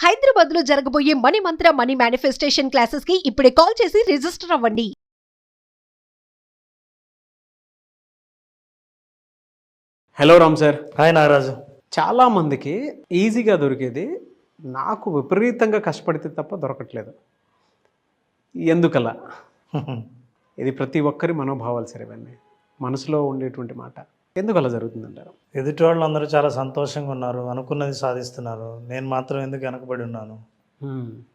హైదరాబాద్ లో జరగబోయే మనీ మంత్ర money manifestation classes కి ఇప్పుడే కాల్ చేసి రిజిస్టర్ అవ్వండి. Hello Ram sir. Hi Nagaraju. చాలా మందికి ఈజీగా దొరికేది నాకు విపరీతంగా కష్టపడితే తప్ప దొరకట్లేదు. ఎందుకలా? ఇది ప్రతి ఒక్కరి మనోభావాలు సార్. ఇవన్నీ మనసులో ఉండేటువంటి మాట. ఎందుకు అలా జరుగుతుందంటారు? ఎదుటి వాళ్ళు అందరూ చాలా సంతోషంగా ఉన్నారు, అనుకున్నది సాధిస్తున్నారు, నేను మాత్రం ఎందుకు వెనకబడి ఉన్నాను,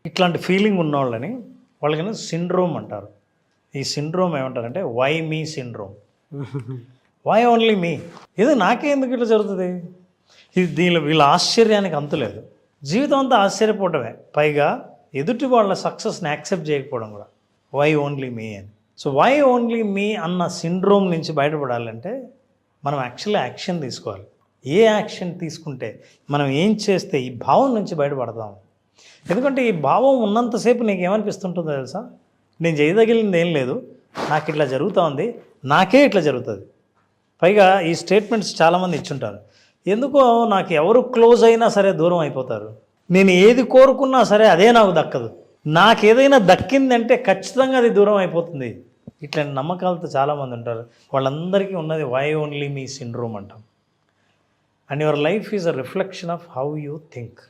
ఇట్లాంటి ఫీలింగ్ ఉన్నవాళ్ళని వాళ్ళకి సిండ్రోమ్ అంటారు. ఈ సిండ్రోమ్ ఏమంటారంటే why me syndrome. Why only me, ఇది నాకే ఎందుకు ఇట్లా జరుగుతుంది. ఇది వీళ్ళ ఆశ్చర్యానికి అంతులేదు. జీవితం అంతా ఆశ్చర్యపోవటమే, పైగా ఎదుటి వాళ్ళ సక్సెస్ని యాక్సెప్ట్ చేయకపోవడం కూడా. వై ఓన్లీ మీ అని. సో వై ఓన్లీ మీ అన్న సిండ్రోమ్ నుంచి బయటపడాలంటే మనం యాక్షన్ తీసుకోవాలి. ఏ యాక్షన్ తీసుకుంటే, మనం ఏం చేస్తే ఈ భావం నుంచి బయటపడతాం. ఎందుకంటే ఈ భావం ఉన్నంతసేపు నీకు ఏమనిపిస్తుంటుందో తెలుసా, నేను చేయదగిలింది ఏం లేదు, నాకు ఇట్లా జరుగుతూ ఉంది, నాకే ఇట్లా జరుగుతుంది. పైగా ఈ స్టేట్మెంట్స్ చాలామంది ఇచ్చుంటారు. ఎందుకో నాకు ఎవరు క్లోజ్ అయినా సరే దూరం అయిపోతారు, నేను ఏది కోరుకున్నా సరే అదే నాకు దక్కదు, నాకు ఏదైనా దక్కిందంటే ఖచ్చితంగా అది దూరం అయిపోతుంది. ఇట్లాంటి నమ్మకాలతో చాలామంది ఉంటారు. వాళ్ళందరికీ ఉన్నది వై ఓన్లీ మీ సిండ్రోమ్ అంటాం. And your life is a reflection of how you think.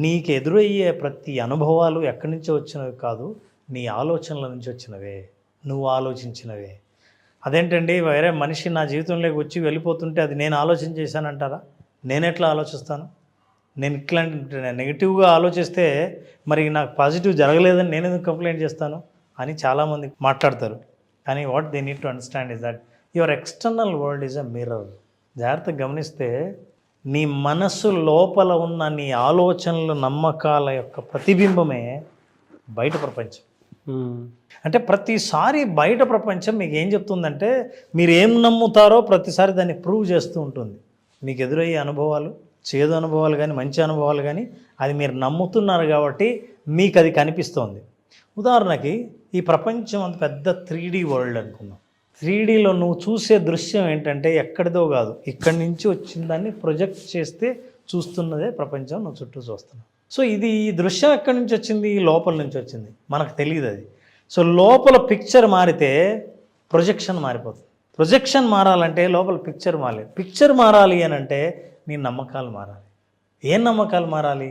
నీకు ఎదురయ్యే ప్రతి అనుభవాలు ఎక్కడి నుంచో వచ్చినవి కాదు, నీ ఆలోచనల నుంచి వచ్చినవే, నువ్వు ఆలోచించినవే. అదేంటండి, వేరే మనిషి నా జీవితంలోకి వచ్చి వెళ్ళిపోతుంటే అది నేను ఆలోచన చేశానంటారా? నేను ఎట్లా ఆలోచిస్తాను? నేను ఇట్లాంటి నెగిటివ్గా ఆలోచిస్తే మరి నాకు పాజిటివ్ జరగలేదని నేను ఎందుకు కంప్లైంట్ చేస్తాను అని చాలామంది మాట్లాడతారు. కానీ what they need to understand is that your external world is a mirror. జాగ్రత్తగా గమనిస్తే నీ మనసు లోపల ఉన్న నీ ఆలోచనలు, నమ్మకాల యొక్క ప్రతిబింబమే బయట ప్రపంచం. అంటే ప్రతిసారి బయట ప్రపంచం మీకు ఏం చెప్తుందంటే, మీరు ఏం నమ్ముతారో ప్రతిసారి దాన్ని ప్రూవ్ చేస్తూ ఉంటుంది. మీకు ఎదురయ్యే అనుభవాలు, చేదు అనుభవాలు కానీ మంచి అనుభవాలు కానీ, అది మీరు నమ్ముతున్నారు కాబట్టి మీకు అది కనిపిస్తోంది. ఉదాహరణకి ఈ ప్రపంచం అంత పెద్ద 3D వరల్డ్ అనుకుందాం. 3Dలో నువ్వు చూసే దృశ్యం ఏంటంటే ఎక్కడిదో కాదు, ఇక్కడి నుంచి వచ్చిన దాన్ని ప్రొజెక్ట్ చేస్తే చూస్తున్నదే ప్రపంచం, నువ్వు చుట్టూ చూస్తున్నావు. సో ఈ దృశ్యం ఎక్కడి నుంచి వచ్చింది? లోపల నుంచి వచ్చింది, మనకు తెలియదు అది. సో లోపల పిక్చర్ మారితే ప్రొజెక్షన్ మారిపోతుంది. ప్రొజెక్షన్ మారాలంటే లోపల పిక్చర్ మారాలి. పిక్చర్ మారాలి అని అంటే నీ నమ్మకాలు మారాలి. ఏం నమ్మకాలు మారాలి?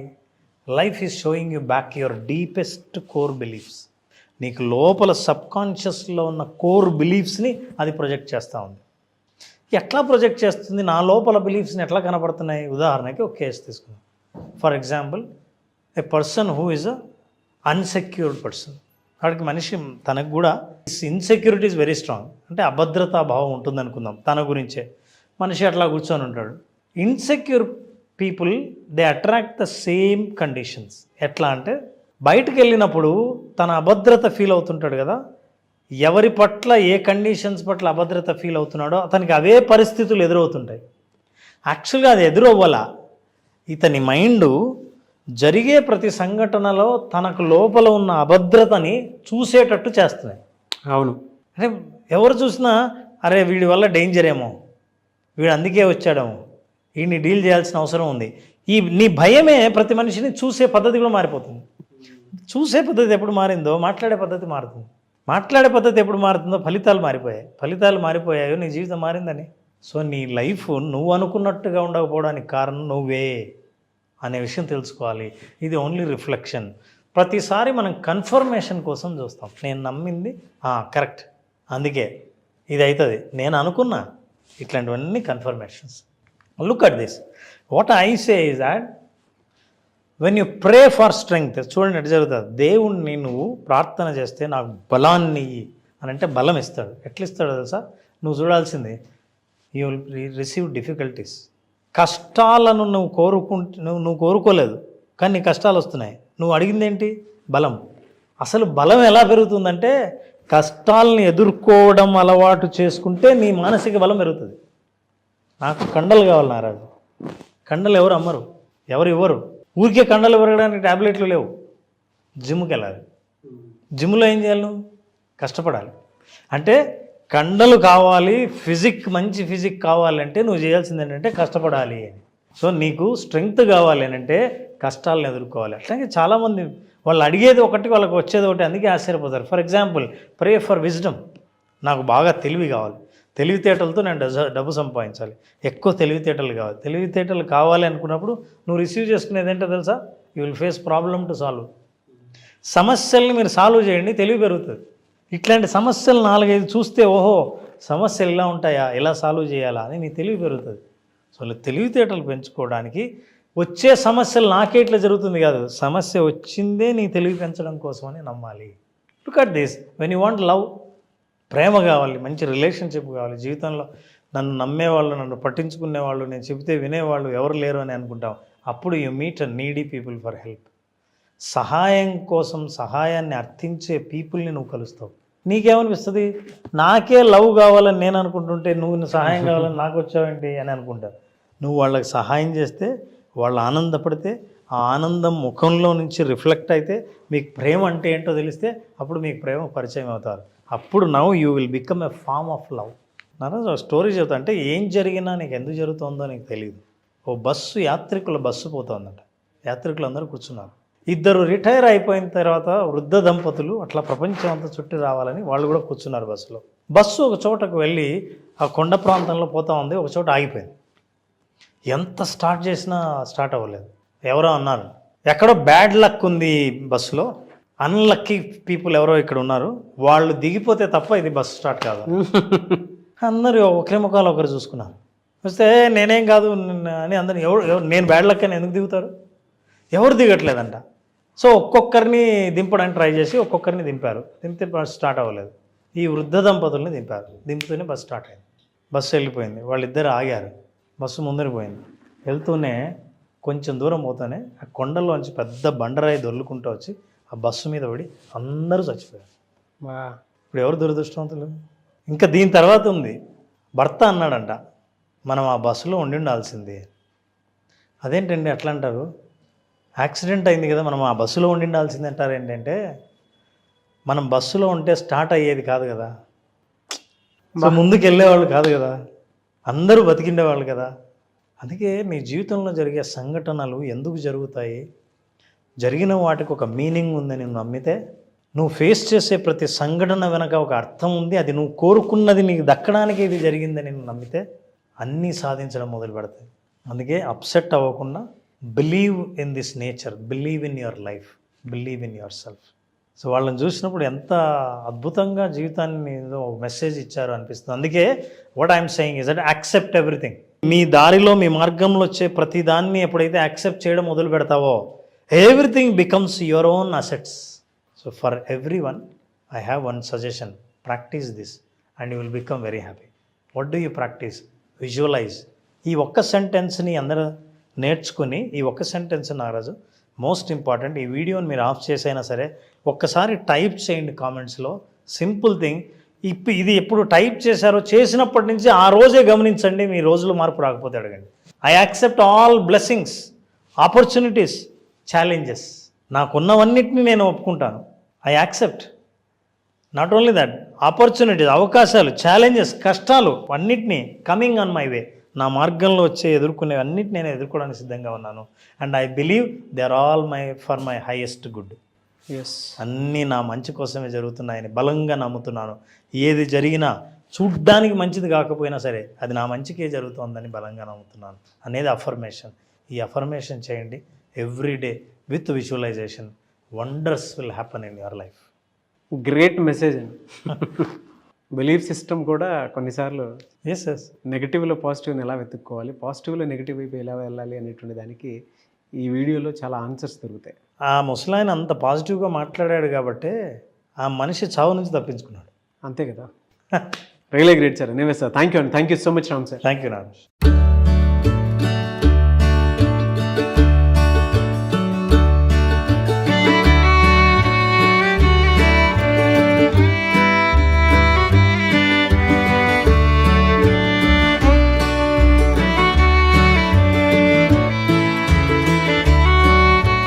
Life is showing you back your deepest core beliefs. నీకు లోపల సబ్కాన్షియస్లో ఉన్న కోర్ బిలీఫ్స్ని అది ప్రొజెక్ట్ చేస్తూ ఉంది. ఎట్లా ప్రొజెక్ట్ చేస్తుంది? నా లోపల బిలీఫ్స్ని ఎట్లా కనపడుతున్నాయి? ఉదాహరణకి ఒక కేసు తీసుకుందాం. For example, A person who is a unsecured person. వాడికి మనిషి తనకు కూడా ఇన్సెక్యూరిటీ ఈజ్ వెరీ స్ట్రాంగ్, అంటే అభద్రతా భావం ఉంటుంది అనుకుందాం. తన గురించే మనిషి అట్లా కూర్చొని ఉంటాడు. Insecure people they attract the same conditions. ఎట్లా అంటే బయటకు వెళ్ళినప్పుడు తన అభద్రత ఫీల్ అవుతుంటాడు కదా, ఎవరి పట్ల ఏ కండిషన్స్ పట్ల అభద్రత ఫీల్ అవుతున్నాడో అతనికి అవే పరిస్థితులు ఎదురవుతుంటాయి. యాక్చువల్గా అది ఎదురవ్వాల, ఇతని మైండు జరిగే ప్రతి సంఘటనలో తనకు లోపల ఉన్న అభద్రతని చూసేటట్టు చేస్తున్నాయి. అవును. అంటే ఎవరు చూసినా అరే వీడి వల్ల డేంజర్ ఏమో, వీడు అందుకే వచ్చాడేమో, వీడిని డీల్ చేయాల్సిన అవసరం ఉంది. నీ భయమే ప్రతి మనిషిని చూసే పద్ధతి కూడా మారిపోతుంది. చూసే పద్ధతి ఎప్పుడు మారిందో మాట్లాడే పద్ధతి మారుతుంది. మాట్లాడే పద్ధతి ఎప్పుడు మారుతుందో ఫలితాలు మారిపోయాయి. ఫలితాలు మారిపోయాయో నీ జీవితం మారిందని. సో నీ లైఫ్ నువ్వు అనుకున్నట్టుగా ఉండకపోవడానికి కారణం నువ్వే అనే విషయం తెలుసుకోవాలి. ఇది ఓన్లీ రిఫ్లెక్షన్. ప్రతిసారి మనం కన్ఫర్మేషన్ కోసం చూస్తాం. నేను నమ్మింది కరెక్ట్, అందుకే ఇది అవుతుంది, నేను అనుకున్నా. ఇట్లాంటివన్నీ confirmations. Look at this. What I say is that when you pray for strength, చూడండి ఎట్లా జరుగుతుంది. దేవుణ్ణి నువ్వు ప్రార్థన చేస్తే నాకు బలాన్ని ఇయ్యి అని అంటే బలం ఇస్తాడు. ఎట్లా ఇస్తాడో తెలుసా? నువ్వు చూడాల్సింది, యూ విల్ రిసీవ్ డిఫికల్టీస్. కష్టాలను నువ్వు కోరుకోలేదు, కానీ నీ కష్టాలు వస్తున్నాయి. నువ్వు అడిగింది ఏంటి? బలం. అసలు బలం ఎలా పెరుగుతుందంటే కష్టాలని ఎదుర్కోవడం అలవాటు చేసుకుంటే నీ మానసిక బలం పెరుగుతుంది. నాకు కండలు కావాలి నారాజు. కండలు ఎవరు అమ్మరు, ఎవరు ఇవ్వరు. ఊరికే కండలు పెరగడానికి ట్యాబ్లెట్లు లేవు. జిమ్కి వెళ్ళాలి. జిమ్లో ఏం చేయాలి? నువ్వు కష్టపడాలి. అంటే కండలు కావాలి, మంచి ఫిజిక్ కావాలంటే నువ్వు చేయాల్సింది ఏంటంటే కష్టపడాలి అని. సో నీకు స్ట్రెంగ్త్ కావాలి అని అంటే కష్టాలను ఎదుర్కోవాలి. అట్లాగే చాలామంది వాళ్ళు అడిగేది ఒకటి, వాళ్ళకి వచ్చేది ఒకటి, అందుకే ఆశ్చర్యపోతారు. For example, pray for wisdom. నాకు బాగా తెలివి కావాలి, తెలివితేటలతో నేను డబ్బు సంపాదించాలి, ఎక్కువ తెలివితేటలు కావాలి. తెలివితేటలు కావాలి అనుకున్నప్పుడు నువ్వు రిసీవ్ చేసుకునేది ఏంటో తెలుసా? You will face problem to solve. సమస్యల్ని మీరు సాల్వ్ చేయండి, తెలివి పెరుగుతుంది. ఇట్లాంటి సమస్యలు 4-5 చూస్తే ఓహో సమస్యలు ఇలా ఉంటాయా, ఎలా సాల్వ్ చేయాలా అని నీ తెలివి పెరుగుతుంది. సో తెలివితేటలు పెంచుకోవడానికి వచ్చే సమస్యలు నాకే ఇట్లా జరుగుతుంది కాదు, సమస్య వచ్చిందే నీ తెలివి పెంచడం కోసం అని నమ్మాలి. Look at this, when you want love, ప్రేమ కావాలి, మంచి రిలేషన్షిప్ కావాలి. జీవితంలో నన్ను నమ్మేవాళ్ళు, నన్ను పట్టించుకునేవాళ్ళు, నేను చెబితే వినేవాళ్ళు ఎవరు లేరు అని అనుకుంటాం. అప్పుడు you meet a needy people for help. సహాయం కోసం సహాయాన్ని అర్థించే పీపుల్ని నువ్వు కలుస్తావు. నీకేమనిపిస్తుంది? నాకే లవ్ కావాలని నేను అనుకుంటుంటే నువ్వు సహాయం కావాలని నాకు వచ్చావేంటి అని అనుకుంటారు. నువ్వు వాళ్ళకి సహాయం చేస్తే, వాళ్ళు ఆనందపడితే, ఆ ఆనందం ముఖంలో నుంచి రిఫ్లెక్ట్ అయితే, మీకు ప్రేమ అంటే ఏంటో తెలిస్తే అప్పుడు మీకు ప్రేమ పరిచయం అవుతారు. అప్పుడు now you will become a form of love. నా స్టోరీ చెబుతా, అంటే ఏం జరిగినా నీకు ఎందుకు జరుగుతుందో నీకు తెలియదు. ఓ యాత్రికుల బస్సు పోతుందంట. యాత్రికులు అందరూ కూర్చున్నారు. 2 రిటైర్ అయిపోయిన తర్వాత వృద్ధ దంపతులు అట్లా ప్రపంచం అంతా చుట్టి రావాలని వాళ్ళు కూడా కూర్చున్నారు బస్సులో. బస్సు ఒక చోటకు వెళ్ళి ఆ కొండ ప్రాంతంలో పోతా ఉంది, ఒక చోట ఆగిపోయింది. ఎంత స్టార్ట్ చేసినా స్టార్ట్ అవ్వలేదు. ఎవరో అన్నారు, ఎక్కడో బ్యాడ్ లక్ ఉంది బస్సులో, అన్లక్కీ పీపుల్ ఎవరో ఇక్కడ ఉన్నారు, వాళ్ళు దిగిపోతే తప్ప ఇది బస్సు స్టార్ట్ కాదు. అందరూ ఒకరి ముఖాలు ఒకరు చూసుకున్నారు. వస్తే నేనేం కాదు అని అందరిని, ఎవరు నేను బ్యాడ్ లక్ అని ఎందుకు దిగుతారు, ఎవరు దిగట్లేదంట. సో ఒక్కొక్కరిని దింపడానికి ట్రై చేసి ఒక్కొక్కరిని దింపారు. దింపితే బస్సు స్టార్ట్ అవ్వలేదు. ఈ వృద్ధ దంపతుల్ని దింపారు. దింపుతూనే బస్సు స్టార్ట్ అయింది. బస్సు వెళ్ళిపోయింది. వాళ్ళిద్దరు ఆగారు. బస్సు ముందరికి పోయింది. వెళ్తూనే కొంచెం దూరం పోతానే ఆ కొండల్లోంచి పెద్ద బండరాయి దొర్లుకుంటూ వచ్చి ఆ బస్సు మీద పడి అందరూ చచ్చిపోయారు. ఇప్పుడు ఎవరు దురదృష్టవంతులు? ఇంకా దీని తర్వాత ఉంది, భర్త అన్నాడంట, మనం ఆ బస్సులో ఉండాల్సింది. అదేంటండి అట్లా అంటారు? యాక్సిడెంట్ అయింది కదా, మనం ఆ బస్సులో ఉండాల్సింది అంటారు. ఏంటంటే మనం బస్సులో ఉంటే స్టార్ట్ అయ్యేది కాదు కదా, ముందుకు వెళ్ళేవాళ్ళు కాదు కదా, అందరూ బతికిండేవాళ్ళు కదా. అందుకే మీ జీవితంలో జరిగే సంఘటనలు ఎందుకు జరుగుతాయి, జరిగిన వాటికి ఒక మీనింగ్ ఉందని నువ్వు నమ్మితే, నువ్వు ఫేస్ చేసే ప్రతి సంఘటన వెనక ఒక అర్థం ఉంది, అది నువ్వు కోరుకున్నది నీకు దక్కడానికి ఇది జరిగిందని నువ్వు నమ్మితే అన్నీ సాధించడం మొదలు పెడతాయి. అందుకే అప్సెట్ అవ్వకుండా believe in this nature, believe in your life, believe in your self. So వాళ్ళని చూసినప్పుడు ఎంత అద్భుతంగా జీవితాన్ని ఏదో మెసేజ్ ఇచ్చారు అనిపిస్తుంది. అందుకే what I'm saying is that accept everything. మీ దారిలో మీ మార్గంలో వచ్చే ప్రతి దాన్ని ఎప్పుడైతే యాక్సెప్ట్ చేయడం మొదలు పెడతావో, everything becomes your own assets. So for every one I have one suggestion, practice this and you will become very happy. What do you practice? Visualize. ఈ ఒక్క సెంటెన్స్ని అందరూ నేర్చుకుని, ఈ ఒక్క సెంటెన్స్ నాగరాజు మోస్ట్ ఇంపార్టెంట్. ఈ వీడియోని మీరు ఆఫ్ చేసైనా సరే ఒక్కసారి టైప్ చేయండి కామెంట్స్లో. Simple thing. ఇది ఎప్పుడు టైప్ చేశారో చేసినప్పటి నుంచి ఆ రోజే గమనించండి, మీ రోజులో మార్పు రాకపోతే అడగండి. I accept all blessings, opportunities, challenges. నాకున్నవన్నిటిని నేను ఒప్పుకుంటాను. I accept not only that, opportunities, అవకాశాలు, ఛాలెంజెస్, కష్టాలు అన్నిటినీ కమింగ్ ఆన్ మై వే, నా మార్గంలో వచ్చే ఎదుర్కొనే అన్నిటిని నేను ఎదుర్కోవడానికి సిద్ధంగా ఉన్నాను. And I believe they are all for my highest good. అన్నీ నా మంచి కోసమే జరుగుతున్నాయని బలంగా నమ్ముతున్నాను. ఏది జరిగినా చూడ్డానికి మంచిది కాకపోయినా సరే అది నా మంచికే జరుగుతుందని బలంగా నమ్ముతున్నాను అనేది అఫర్మేషన్. ఈ అఫర్మేషన్ చేయండి every day with visualisation. Wonders will happen in your life. Great message అండి. బిలీఫ్ సిస్టమ్ కూడా కొన్నిసార్లు నెగిటివ్లో పాజిటివ్ని ఎలా వెతుక్కోవాలి, పాజిటివ్లో నెగిటివ్ వైపు ఎలా వెళ్ళాలి అనేటువంటి దానికి ఈ వీడియోలో చాలా ఆన్సర్స్ దొరుకుతాయి. ఆ ముసలాయన అంత పాజిటివ్గా మాట్లాడాడు కాబట్టి ఆ మనిషి చావు నుంచి తప్పించుకున్నాడు. అంతే కదా. Really great sir. Anyway sir, thank you అండి. Thank you so much Ram sir. Thank you Nagesh.